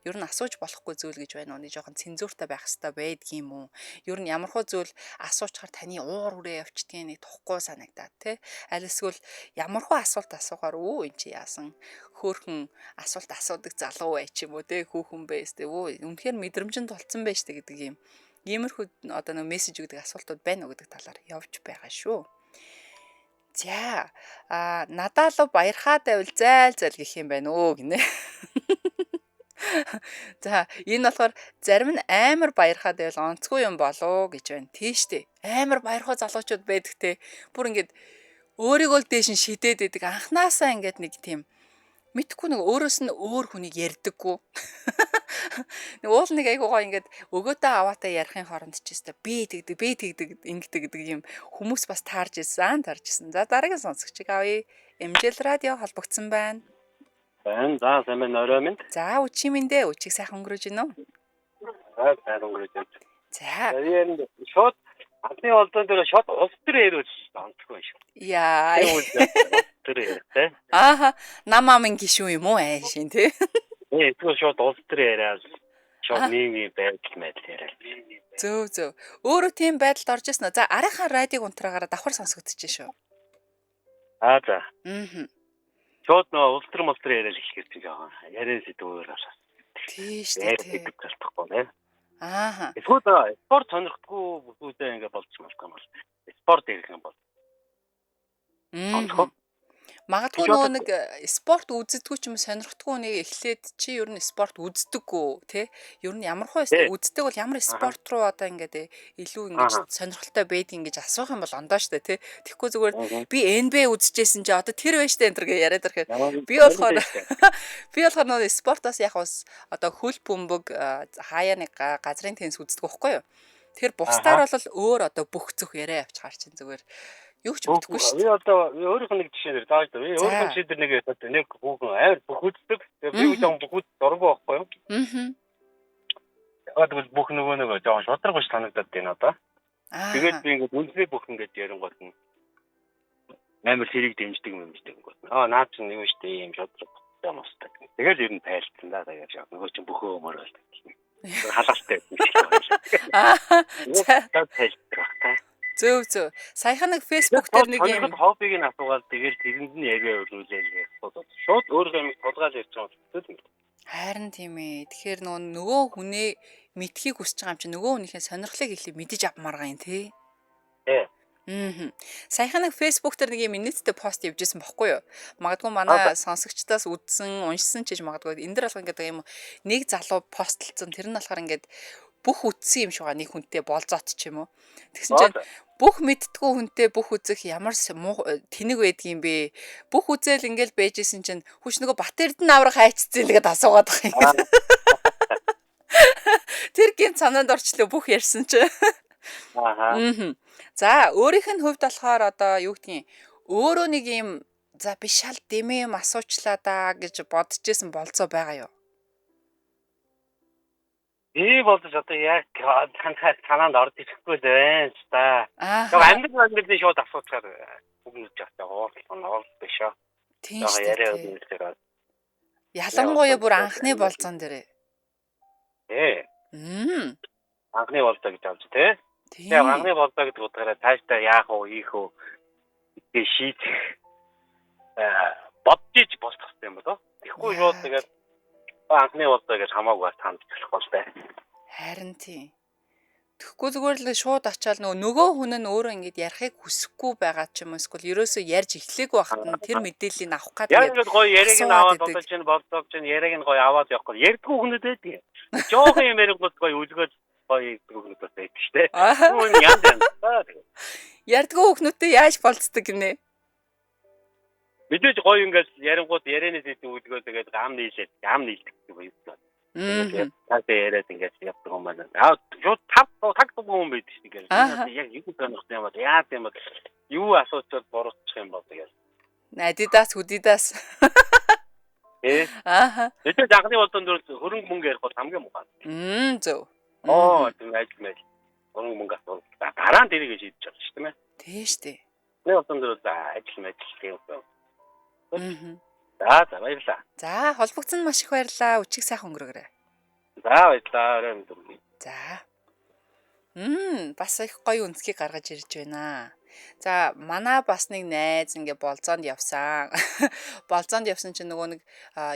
Ер нь асууж болохгүй зүйл гэж байна уу? Нэг жоохон цензуртай байх хэрэгтэй байдгийм үү? Ер нь ямархуу зүйл асуучаар таны уур хүрээ явчихдгийг нэг тухгүй санагдаад тий. Аль эсвэл ямархуу асуулт асуухаар энэ чи яасан хөөхөн асуулт асуудаг залуу бай ч юм уу тий хүүхэн байс тий. Үнэхээр мэдрэмжинд тулцсан байж та гэдэг юм. Иймэрхүү одоо нэг мессеж өгдөг асуултууд байна уу гэдэг талаар явж байгаа шүү. За надаа л баярхаа давил зайл гэх юм байна өө гинэ. За энэ болохоор зарим нь амар баярхаад байвал онцгүй юм болоо гэж байна. Тийштэй. Амар баярхаа залуучууд байдаг те. Бүр ингээд өөрийгөө л дээш нь шидээд идэг. Анханасаа ингээд нэг тийм мэдхгүй нэг өөрөөс нь өөр хүнийг ярьдаггүй. Нэг уул нэг айгуугаа ингээд өгөөдөө аваатай ярихын хооронд ч гэсэн би тэгдэг ингэдэг гэдэг юм хүмүүс бас таарж ирсэн. За дараагийн сонсогчийг авъя. MJL радио холбогдсон байна. За сайн байна орой минь. За үчи минь дээ. Үчиг сайхан өнгөрөөж гинөө. сайн өнгөрөөж байна. За. Тэгээд шууд анхны олдон дээр шууд улс төр яриж онцгүй шүү. Яа. Тэр ярих. Ааха, намаамын гişүү юм уу шин тий. Тэгвэл шууд улс төр яриад шууд нийгмийн байдал яриад. Зөв. Өөрөө тийм байдалд орж ирсэн. За арайхан радиог унтраагаараа давхар сонсогдож шүү. За. Шууд нөө улс төр яриад эхлэх гэж байгаа. Яриад сэдвээр авсан. Тийш тий. Ааха. Эсвэл спорт сонирхдаггүй бүсүүдээ ингэ болчихмалтай юм бол. Спорт ярих юм бол. Магадгүй нөгөө нэг спорт үздэггүй ч юм сонирхдаггүй нэг эхлээд чи ер нь спорт үздэггүй тий. Ер нь ямархуу үздэг бол ямар спорт руу одоо ингээд илүү ингэж сонирхолтой байдгийг ингэж асуух юм бол ондоо штэ тий. Тэгэхгүй зүгээр би NBA үзчихсэн чи одоо тэр байж штэ энэ гэж яриад ирэхэд би болохоор нөгөө спортоос яг бас одоо хөл бөмбөг хаяа нэг газрын теннис үздэг байхгүй юу. Тэр бусдаар бол өөр одоо бүх зүх яриа авчихар чинь зүгээр юу ч мэдхгүй шүү. Би одоо өөрийнх нь нэг жишээнээр дааж даа. Би өөрийнхөө жишээ дээр нэг хүүхэн амар бүх үздэг. Тэгээ би жоохон бүх дурггүй байхгүй юу? Яг л бүх нөгөө жоохон шударгач санагдаад байна одоо. Тэгээд би ингээд үнэхээр бүх ингээд ярингууд нь амар хэрэг дэмждэг юм гот. Наад чинь юу штэ юм шударга юм уустаа. Тэгээд ер нь тайлцсан да тэгээд нөгөө чинь бөхөө өмөр болдог. Халаастай. Зөв. Саяхан нэг Facebook дээр нэг юм хоббиг нь асуугаад тэгээд тэрэнд нь яриа өргүүлээ. Шууд өөрөө юм тулгаал ярьж байгаа юм. Харин тийм ээ. Тэгэхээр нөгөө хүнээ мэдхийг хүсэж байгаа юм чинь нөгөө хүнийхээ сонирхлыг илүү мэдэж авмаар байгаа юм тий. Саяхан нэг Facebook дээр нэг юм инээдтэй пост явьжсэн бохгүй юу? Магадгүй манай сонсогчдоос үзсэн, уншсан ч гэж магадгүй. Энэ дэр алга ингээд юм нэг залуу постлцсон. Тэр нь болохоор ингээд бүх үтсэн юм шиг нэг хүнтэй болзоот ч юм уу. Тэгсэн чинь бүх мэдтгүү хүнтэй бүх үзэх ямар тэнэг байдгийм бэ? Бүх үзэл ингээл байжсэн чинь хүч нөгөө бат эрдэнэ аврах хайцсан л гэдээ асуугаад байгаа юм. Тэр гинт санаанд орчлоо бүх ярьсан чинь. За өөрийнх нь хувьд болохоор одоо юу гэдгийг өөрөө нэг юм за би шал дэмээ юм асуучлаа да гэж бодож исэн болцоо байгаа юу? Би болдож одоо яг санаанд орж ирэхгүй л байна ч та. Яг амьд шууд асуучаар бүгд жаатай уурлал биш аа. Тийм шүү. Ялангуяа бүр анхны болцоон дээрээ. Анхны болцоо гэж авч тий. Яг анхны болцоо гэдэг утгаараа тааштай яах вэ, ийх вэ гэж шийдэх бодчих болох хэрэгтэй юм болоо. Тэгэхгүй шууд тэгээд анхны болцоо гэж хамаагүй танд болох болтой. Харин тийм. Тэгэхгүй зүгээр л шууд ачаал нөгөө хүн нь өөрөө ингэж ярихыг хүсэхгүй байгаа ч юм уу эсвэл ерөөсөө ярьж эхлэегүй байхад нь тэр мэдээллийг авах гад Яг ингээд гоё яриаг нь аваад бодож чинь болдог чинь яриаг нь гоё аваад явахгүй. Ярьдгүй хүнүүд байдаг. Жохон юм ярингууд гоё үлгөөд гоё хүмүүст байдаг шүү дээ. Хүн янз янз. Ярьдгүй хүүхнүүдтэй яаж болцдог гинэ? Мэдээж гоё ингээд ярингууд ярианаас идэв үлгөөд тэгээд ам нийлээд гэдэг юм. Тасаа яриад ингээд явдаг юм байна. Шууд таг юм байдаг шүү дээ. Яг юу сонирхсан юм бол яа тийм бол юу асуучвал буруутчих юм бол тэгээд. Адидас хүдидас. Мэдээж анхны болдон дөр хөрөнгө мөнгө ярих бол хамгийн муу. Зөв. Тийм ажил мэл. Хөрөнгө мөнгө асуул. Дараа нь тэрийг шийдэж байгаа шүү дээ. Тийм шүү дээ. Нэг болдон дөр ажил тийм юм. За баярлалаа. За холбогдсон маш их баярлалаа. Өчиг сайхан өнгөрөөрэй. За баярлалаа. За. Бас их гоё үнцгийг гаргаж ирж байна. За манай бас нэг найз ингээ болзоонд явсан. Болзоонд явсан чинь нөгөө нэг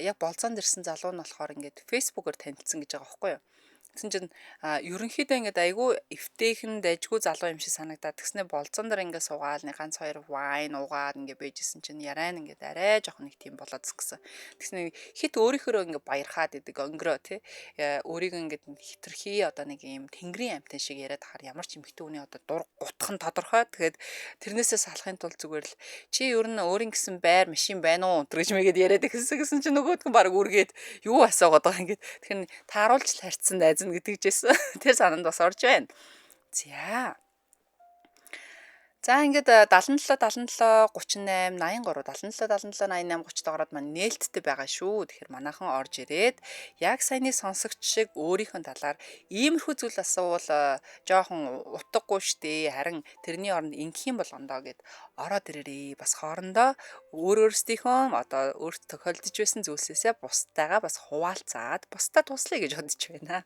яг болзоонд ирсэн залуу нь болохоор ингээд фэйсбүүкээр танилцсан гэж байгаа байхгүй юу? Тэгсэн чинь ерөнхийдөө ингээд айгүй эвтэйхэн дайжгүй залуу юм шиг санагдаад тэгснэ болзоон дээр ингээд суугаал нэг ганц хоёр вайн уугаад ингээд байжсэн чинь ярайн ингээд арай жоох нэг тийм болоод згсэн. Тэгснэ хит өөрийнхөө ингээд баярхаад идэг өнгөрөө тий өөрийг ингээд хитрхи одоо нэг юм тэнгэрийн амтан шиг яриад хахаар ямар ч эмхтэй үний одоо дур гутхан тодорхой. Тэгээд тэрнээсээ салахын тулд зүгээр л чи ер нь өөрийн гэсэн байр машин байна уу гэж мэгээд яриад гэсэн чинь нөгөөдгөн баг үргээд юу асуугаад байгаа ингээд тэгэхээр тааруулж харьцсан найз гэдэг жисэн. Тэр санаанд бас орж байна. За ингээд 77 38 83 77 77 88 30 доороод маань нээлттэй байгаа шүү. Тэгэхээр манайхан орж ирээд яг саяны сонсогч шиг өөрийнхөө талаар иймэрхүү зүйл асуувал жоохон утгагүй штэ. Харин тэрний оронд ингэх юм болгондоо гэд ороод ирээрээ. Бас хоорондоо өөрөөсдийнхөө одоо өөрт тохиолдож байсан зүйлсээсээ бусдаагаа бас хуваалцаад бусдаа туслая гэж бодож байна.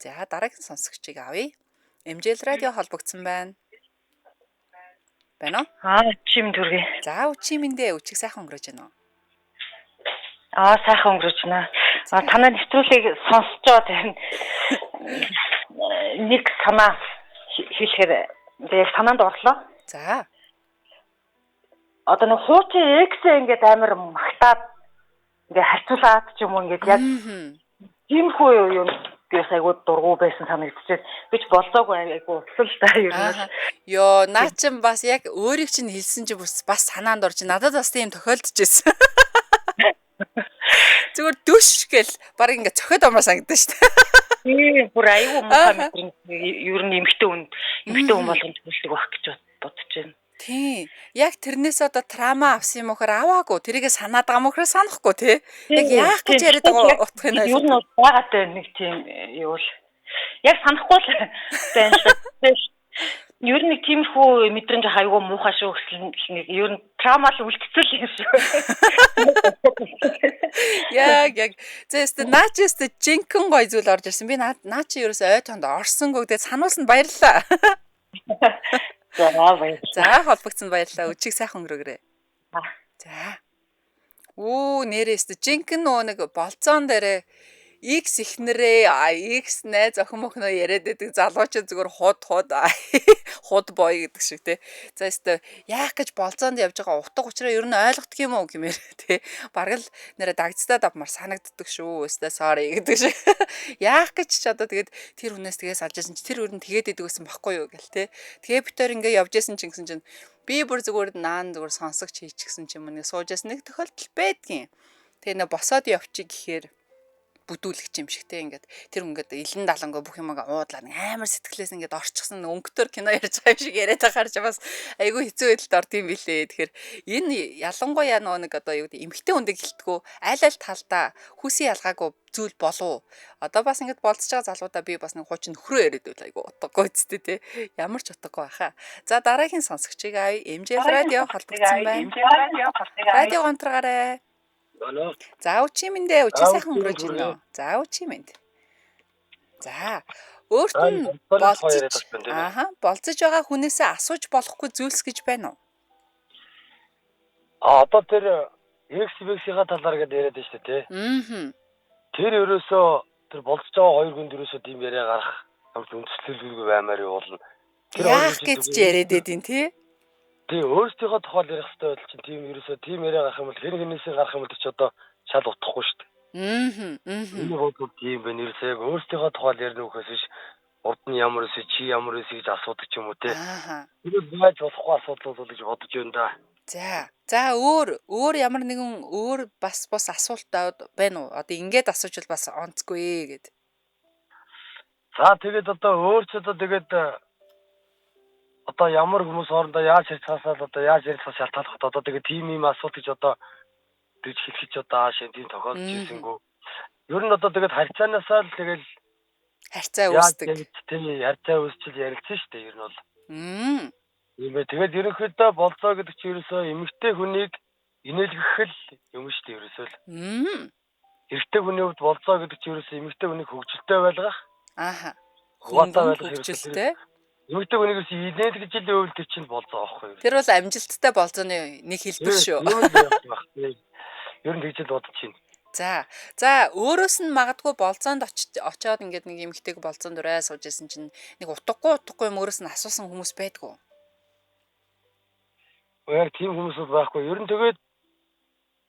За дараагийн сонсогчийг авъя. MJL радио холбогдсон байна. Байна уу? Чим төргий. За үчимэндээ үчиг сайхан өнгөрөөж байна уу? Сайхан өнгөрөөж байна. Танай нэвтрүүлгийг сонсож байгаа тийм нэг санаа хэлэхээр тэгээд санаанд орлоо. За. Одоо нэг хуучин X ингээд амар магтаад ингээд харьцуулаад ч юм уу ингээд яг тиймхүү юм би айгуу дургу байсан санагдчихэв. Би ч болзоогүй айгуу уцал та ер нь. Йоо, наа чин бас яг өөрийг чинь хэлсэн чи бас санаанд орж надад бас тийм тохиолдож байсан. Зүгээр дүш гэл баг ингээ цохиод амраа санагдсан шүү дээ. Тийм, бүр айгуу муухай мэдрэмж ер нь эмхтэй хүн болгонд төлөв байх гэж бодож байна. Тийм. Яг тэрнээс одоо трама авсан юм ухаар аваагүй. Тэрийгэ санаад байгаа юм ухаар санахгүй тий. Яг яах гэж яриад байгаа утгыг нь ойлгох. Юу нь байгаатай нэг тийм юу л яг санахгүй л байна шүү. Ер нь тиймэрхүү мэдрэмж хайгуу муухай шүү гэсэн нэг ер нь трама л үлдчихэл юм шүү. Яг зөөстө наачээстэ жинхэнэ гой зүйл орж ирсэн. Би наа чи ерөөсөө ой тонд орсонгүй тэгээд сануулсан баярлалаа. За холбогдсон баярлалаа. Өчиг сайхан өнгөрөөрэй. За. Нэрээстэ жинхэнэ нөгөө нэг болцоон дээрээ X ихнэрээ X найз охин мөхнөө яриад байдаг залуучууд зүгээр худ бой гэдэг шиг тий. За өстө яах гэж болцоонд явж байгаа утга учраа ер нь ойлгохдг юм уу гэмээр тий. Бараг л нэрэ дагдцаад авмаар санагддаг шүү. Өстө sorry гэдэг шиг. Яах гэж ч одоо тэгээд тэр хүнээс тгээс алж байсан чи тэр өрн тэгээд идэг гэсэн баггүй юу гэл тий. Тэгээ битээр ингээ явж исэн чинь гэсэн чинь би бүр зүгээр наан зүгээр сонсогч хийчихсэн чинь мөн суужээс нэг тохиолдол байдгийн. Тэгээ нэ босоод явчих гэхээр бүдүүлэгч юм шигтэй ингээд тэр ингээд илэн далангаа бүх юмгаа уудлаа амар сэтгэлээс ингээд орчихсон өнгөтөр кино ярьж байгаа юм шиг яриад байгаа ч бас айгүй хэцүү байдалд орд юм билээ. Тэгэхээр энэ ялангуяа нэг одоо юу гэдэг эмхтэй хүндийг гэлтгүү аль талдаа хүсийн ялгаагүй зүйл болов. Одоо бас ингээд болцож байгаа залуудаа би бас нэг хуучин нөхрөө яриад байл айгүй утгагүй зү тэ ямар ч утгагүй байхаа. За дараагийн сонсогчийг авъя. MJL радио холбогдсон байна. Радио гонтрагаарэ. За үчимэндээ үчиг сайхан өнгөрөөж байна. За үчимэнд. За өөрт нь болцож байгаа хүнээсээ асууж болохгүй зүйлс гэж байна уу? Одоо тэр X-ийн талаар гээд яриад байна шүү дээ тий. Тэр ерөөсөө тэр болцож байгаа хоёр хүнд ерөөсөө тийм яриа гарах хамт үндэслэлгүй баймаар явуулна. Яах гэж яриад байдیں۔ Тий? Тий өөрсдийнхөө тухай ярих хэрэгтэй байдал чинь тийм ерөөсөө тийм яриа гарах юм бол хэн хэнээсээ гарах юм бол ч одоо шал утахгүй шүү дээ. Энэ бодлоо тийм байна. Ерөөсөө яг өөрсдийнхөө тухай ярих нөхөөс биш урд нь ямар өсөй чи ямар өсөй гэж асуудаг ч юм уу те. Тэр байж болохгүй асуудал бол гэж бодож байна да. За өөр ямар нэгэн өөр бас асуулт байна уу? Одоо ингэж асуужвал бас онцгүй гэд. За тэгээд одоо өөрсдөө тэгээд одоо ямар хүмүүс хоорондоо яаж харьцаасаад одоо яаж ярилцах шалтгаалах одоо тэгээд тийм юм асуулт гэж одоо гэж хэлчих одоо шин тийм тохиолдож ирсэнгүү. Ер нь одоо тэгээд харьцаанаасаа л тэгээд харьцаа үүсдэг. Тийм харьцаа үүсчил ярилцсан шүү дээ ер нь бол. Ийм бай тэгээд ерөнхийдөө болцоо гэдэг чинь ерөөсөө эмэгтэй хүнийг инээлгэх л юм шүү дээ ерөөсөө л. Эрэгтэй хүний хувьд болцоо гэдэг чинь ерөөсөө эмэгтэй хүнийг хөгжилтэй байлгах. Хөгжилтэй. Эмэгтэй хүнийг инээлгэж л өөл тэр чинь болцоо аахгүй юу. Тэр бол амжилттай болцооны нэг хэлбэр шүү. Ер нь тэгж л бодож байна. За өөрөөс нь магадгүй болцоонд очиод ингээд нэг эмэгтэйг болцоонд ураа сууж исэн чинь нэг утгагүй юм өөрөөс нь асуусан хүмүүс байдгүй. Яг тийм хүмүүс байхгүй. Ер нь тэгээд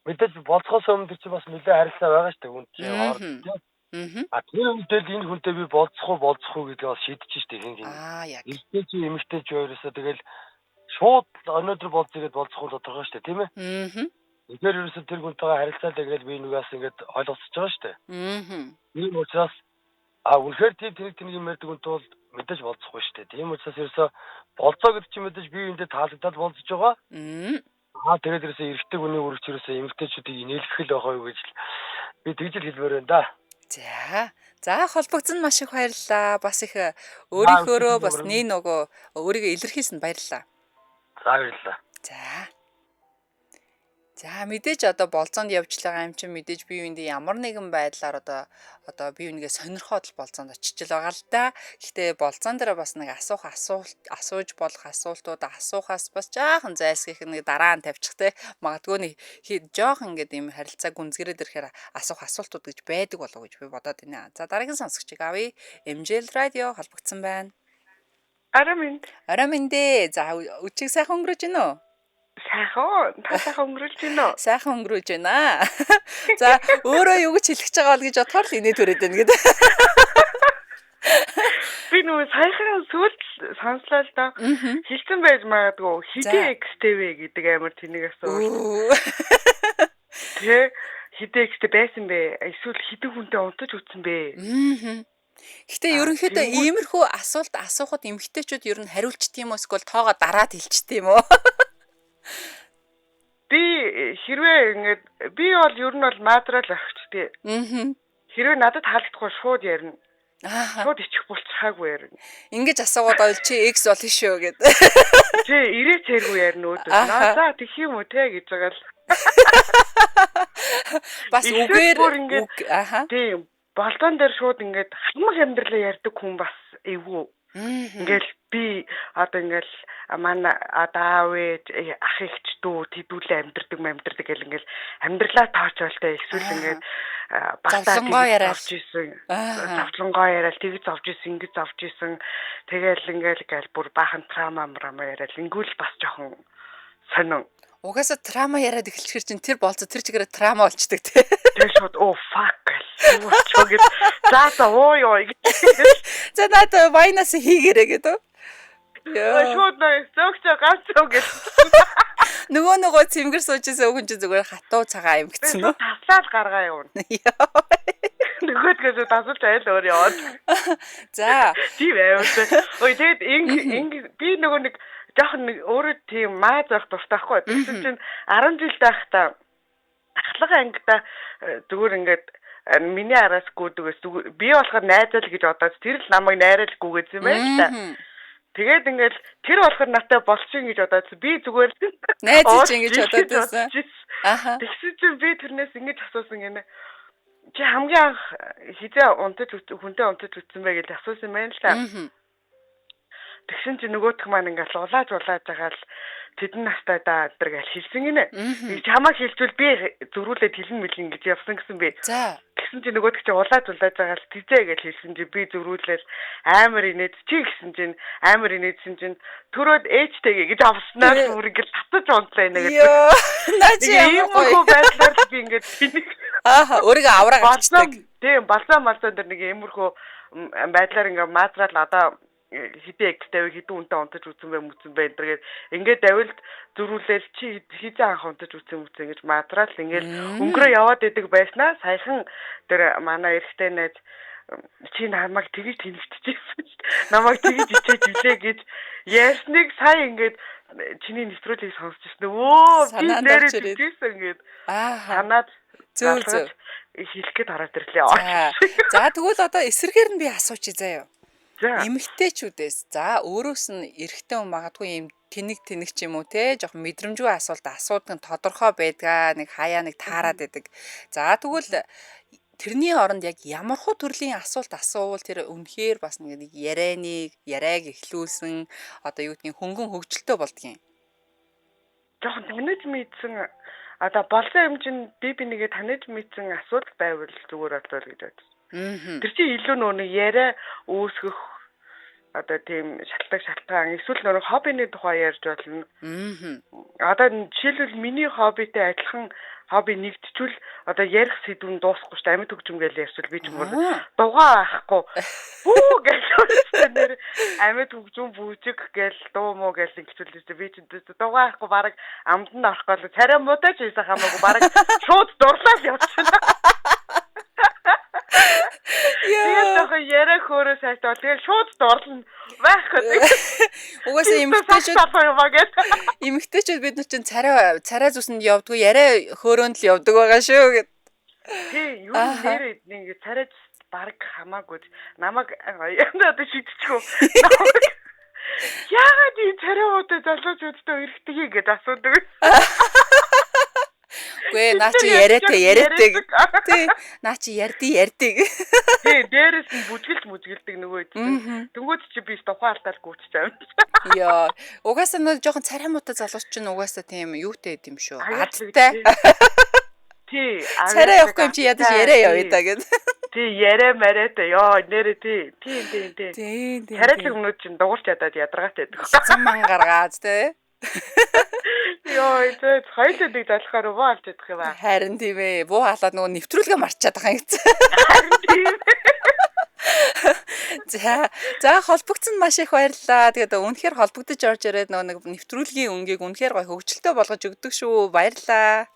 мэдээж болцохоос өмнө чи бас нэлээд харилцаа байгаа шүү дээ хүн чинь. Тэр үедээ энэ хүнтэй би болцох уу гэдгийг бас шийдэж штэ хин. Яг. Эмэгтэй чи эмэгтэй ч өөрөөсөө тэгэл шууд өнөөдөр болцгийгээд болцох нь тодорхой штэ тийм ээ. Тэгэхээр ерөөсөө тэр хүнтэйгээ харилцаа тэгэл би нүгээс ингээд ойлгосож байгаа штэ. Тийм учраас үнэхээр тийм юм ярьдаг хүнтэй бол мэдээж болцохгүй штэ. Тийм учраас ерөөсөө болцоо гэдэг чинь мэдээж би үүндээ таалагдаад болцож байгаа. Тэгээд ерөөсөө эрэгтэй хүний үргэлж ерөөсөө эмэгтэйчүүдийг инээлгэх л байгаа юу гэж би тэгж л хэлмээр байна да. За холбогдсон маш их баярлалаа. Бас их өөрийнхөөрөө бас нөгөө өөрийгөө илэрхийлсэнд баярлалаа. За баярлалаа. За мэдээж одоо болцоонд явж байгаа юм чинь мэдээж бие биендээ ямар нэгэн байдлаар одоо бие бинийгээ сонирхоод л болцоонд очиж байгаа л да. Гэхдээ болцоон дээр бас нэг асууж болох асуултууд асуухаас бас жаахан зайлсхийх нэг дараа нь тавьчих те. Магадгүй нэг жоохон ингээд юм харилцааг гүнзгийрээд ирэхээр асуух асуултууд гэж байдаг болов уу гэж би бодоод байна. За дараагийн сонсогчийг авъя. MJL радио холбогдсон байна. Арай минь. За өчиг сайхан өнгөрөөж гинэ үү? Сайхан өнгөрүүлж байна уу? Сайхан өнгөрүүлж байна. За өөрөө юу гэж хэлэх гэж байгаа бол гэж бодохоор л инээд төрөд байна гэдэг. Би нөгөө саяхан сүүлд сонслоо л доо. Хэлсэн байж магадгүй хідээ XTV гэдэг амар тэнийг асуув. Тэ хідээ XTV байсан бэ? Эсвэл хідэн хүнтэй унтаж үтсэн бэ? Гэтэ ерөнхийдөө иймэрхүү асуулт асуухад эмэгтэйчүүд ер нь хариулчт юм уу эсвэл тоогоо дараад хэлчт юм уу? Би хэрвээ ингээд би бол ер нь бол мадрал авчтэй. Хэрвээ надад таалагдахгүй шууд ярина. Шууд ичих болчихаагүй ярина. Ингэж асуугаад ойл чи X бол шүү гэд. Чи ирээ цэргүй ярина өөдөө. За тэгх юм уу те гэж байгаа л. Бас үгээр тийм болдон дээр шууд ингээд хамаг амьдралаа ярьдаг хүн бас эвгүй. Ингээл би одоо ингээл манай аав ээж ах эгч дүү тэдүүлээ амьдэрдэг гэл ингээл амьдралаа тоочолтой эсвэл ингээд завлонгоо яриад завлонгоо яриад тэгж зовж исэн ингэж зовж исэн тэгэл ингээл бүр баахан трама яриад ингүүл бас жоохон сонин. Угаасаа трама яриад эхэлчихэр чинь тэр болцоо тэр чигээр трама болчдөг те. Тэр шууд fuck чогт заата ой за надад вайнаас хийгэрэй гэдэг. Яа. Шууд зөөгч ганцөө гэж. Нөгөө цэмгэр суужсэн хүн чинь зүгээр хатуу цагаан юм гэсэн нөө. Таслаад гаргаа явна. Нөгөөдгөөс тасалж айл өөр яваад. За. Тийм байвал. Ой тэгэд би нөгөө нэг жоохон өөрөө тийм маа зах дуртайхгүй. Тэгсэн чинь 10 жил байхдаа ахлах ангида зүгээр ингээд миний араас гүдгээс би болохоор найзал гэж бодоод тэр л намайг найралгүй гэсэн байх та. Тэгээд ингээл тэр болохоор надтай болчихно гэж бодоод би зүгээр найзч ингэж бодоод байсан. Тэгсэн чинь би тэрнээс ингэж асуусан гинэ. Чи хамгийн анх хизээ хүнтэй унтаж үтсэн бэ гэж асуусан байна л та. Тэгсэн чинь нөгөөх маань ингээл улааж байгаа л тэдэн настай да гэж хэлсэн гинэ. Чамаа хэлжүүл би зөрүүлээд хэлэн мэлэн гэж явсан гэсэн бэ. За. гэсэн чинь нөгөөд чи улаад байгаа л тизээ гэж хэлсэн чи би зөрүүлээл амар инээд чи гэсэн чинь амар инээдсэн чинь төрөөд ээжтэйгээ гэж авснаа бүр ингээд татаж унтлаа инэ гэдэг. Йоо. Наа чи ямар гоё байдлаар би ингээд бинийг өөрийгөө авраа гарчдаг. Тийм балзаа дээр нэг иймэрхүү байдлаар ингээд маазраал одоо хэдий эктэй хэдэн үнтэй унтаж үзсэн бэ гэдэргээд ингээд давилд зөрүүлээл чи хизээ анх унтаж үзсэн гэж маазраал ингээд өнгөрөө яваад идэг байснаа саяхан тэр манай эрэгтэй найз чи намайг тэгж тэнэгтчихсэн намайг тэгж ичээж билээ гэж ясныг сая ингээд чиний нэвтрүүлгийг сонсч ирсэн өө би нэрээ тэгсэн ингээд санаад зөв хэлэх гээд хараад ирлээ. За тэгвэл одоо эсрэгээр нь би асуучих заяа. Эмэгтэйчүүдээс за өөрөөс нь эрэгтэй хүн магадгүй юм тэнэг ч юм уу те жоохон мэдрэмжгүй асуудаг нь тодорхой байдгаа нэг хаяа нэг таарад байдаг. За тэгвэл тэрний оронд яг ямархуу төрлийн асуулт асуувал тэр үнэхээр бас нэг яриаг эхлүүлсэн одоо юу гэдгийг хөнгөн хөгжилтөө болдгийн. Жоохон таниж мэдсэн одоо болсон юм чинь би нэгээ таниж мэдсэн асуудал байвал зүгээр болоо гэж бодсон. Тэр чинь илүү нөгөө яриа үүсгэх одоо тийм шалтгаан эсвэл нөгөө хоббины тухай ярьж болно. Одоо жишээлбэл миний хоббитэй адилхан хобби нэгдчихвэл одоо ярих сэдвүүн дуусахгүй шүү дээ. Амьд хөгжмгээл ярьвал би ч юм бол дугаа авахгүй. Бүү гэж нэр амьд хөгжим бүжиг гээл дуу муу гээл ингэчүүл дээ. Би ч дугаа авахгүй баг амд нь орох гол царай муудаж ийсэн хамаагүй баг шууд дурлал явчихна. Тэгээд жоохон яриа хөөрөө сайтай бол тэгээд шууд дурлна байхгүй. Угаасаа эмэгтэйчүүд бид нар чинь царай зүсэнд явдггүй яриа хөөрөөнд л явдаг байгаа шүү гэд. Тий, юу нэрээ ингэ царай баг хамаагүй намайг одоо шидчихв. Яагаад ийм царайуудаа залуучуудтай өрхтгийг гэд асуудаг. Гүй наа чи яриатай. Тий. Наа чи ярьдыг. Тий, дээрээс нь бүжгэлдэг нөгөө чинь. Тэнгүүд чи би тухайн алтаар гүйчих юм. Яа, угаасаа нөө жоохон царай муутай залууч чинь угаасаа тийм юутай гэдэм шүү. Адтай. Тий. Царай явахгүй юм чи ядаж яриа явъя та гэд. Тий, яриа мариатай. Яа, нэрээ тий. Тий. Царайлаг өмнөд чинь дугуулч ядаад ядаргаатай байдаг. Заман гаргаад тий. Йоо, энэ хоёулаа дэг залхаар уу алж чадах юм аа. Харин тийм ээ. Буу халаад нөгөө нэвтрүүлгээ марчаад байгаа юм гэсэн. Харин тийм. За холбогдсон маш их баярлалаа. Тэгээд үнэхээр холбогдож орж ирээд нөгөө нэг нэвтрүүлгийн өнгийг үнэхээр гоё хөгжилтөө болгож өгдөг шүү. Баярлалаа.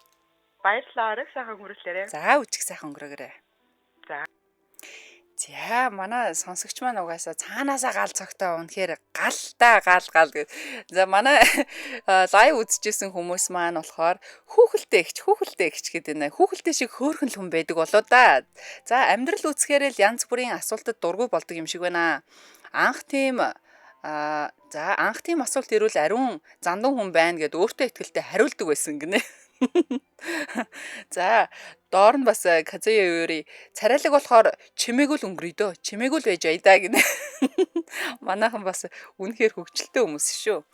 Баярлалаа. Арай сайхан өнгөрүүлээрэй. За, үчих сайхан өнгөрөөгээрэй. За. За манай сонсогч маань угаасаа цаанаасаа гал цогтой үнэхээр гал гэж. За манай лайв үзчихсэн хүмүүс маань болохоор хүүхэлтэй гिच гэдэг нэ. Хүүхэлтэй шиг хөөрхөн л хүн байдаг болоо да. За амьдрал үзэхээр л янз бүрийн асуултад дургүй болдог юм шиг байна. Анх тийм асуулт ирвэл ариун зандан хүн байна гэд өөртөө ихтгэлтэй хариулдаг байсан гинэ. За доор нь бас Казая Юри царайлаг болохоор чимээгүүл өнгөрөйдөө. Чимээгүүл байж айдаа гинэ. Манайхан бас үнэхээр хөгжилтэй хүмүүс шүү.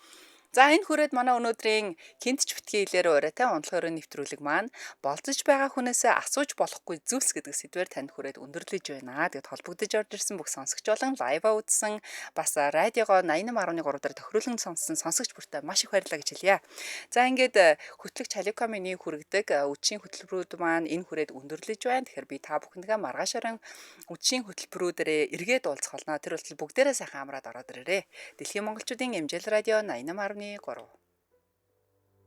За энэ хүрээд манай өнөөдрийн Кинтч битгий хэлээр урайтай унтлагын нэвтрүүлэг маань болцож байгаа хүнээс асууж болохгүй зүйлс гэдэг сэдвээр танд хүрээд өндөрлөж байна. Тэгэд холбогдож орж ирсэн бүх сонсогч болон лайва үзсэн бас радиогоо 88.3 дээр тохируулан сонссон сонсогч бүртээ маш их баярлалаа гэж хэлье. За ингээд хөтлөгч Халикомын нэг хүргэдэг үдшийн хөтөлбөрүүд маань энэ хүрээд өндөрлөж байна. Тэгэхээр би та бүхэндээ маргаашаар үдшийн хөтөлбөрүүдээр эргээд уулзах болно. Тэр бол бүгдээрээ сайхан амраад ороод ирээрэй. Дэлхийн монголчуудын эмжил радио 88.3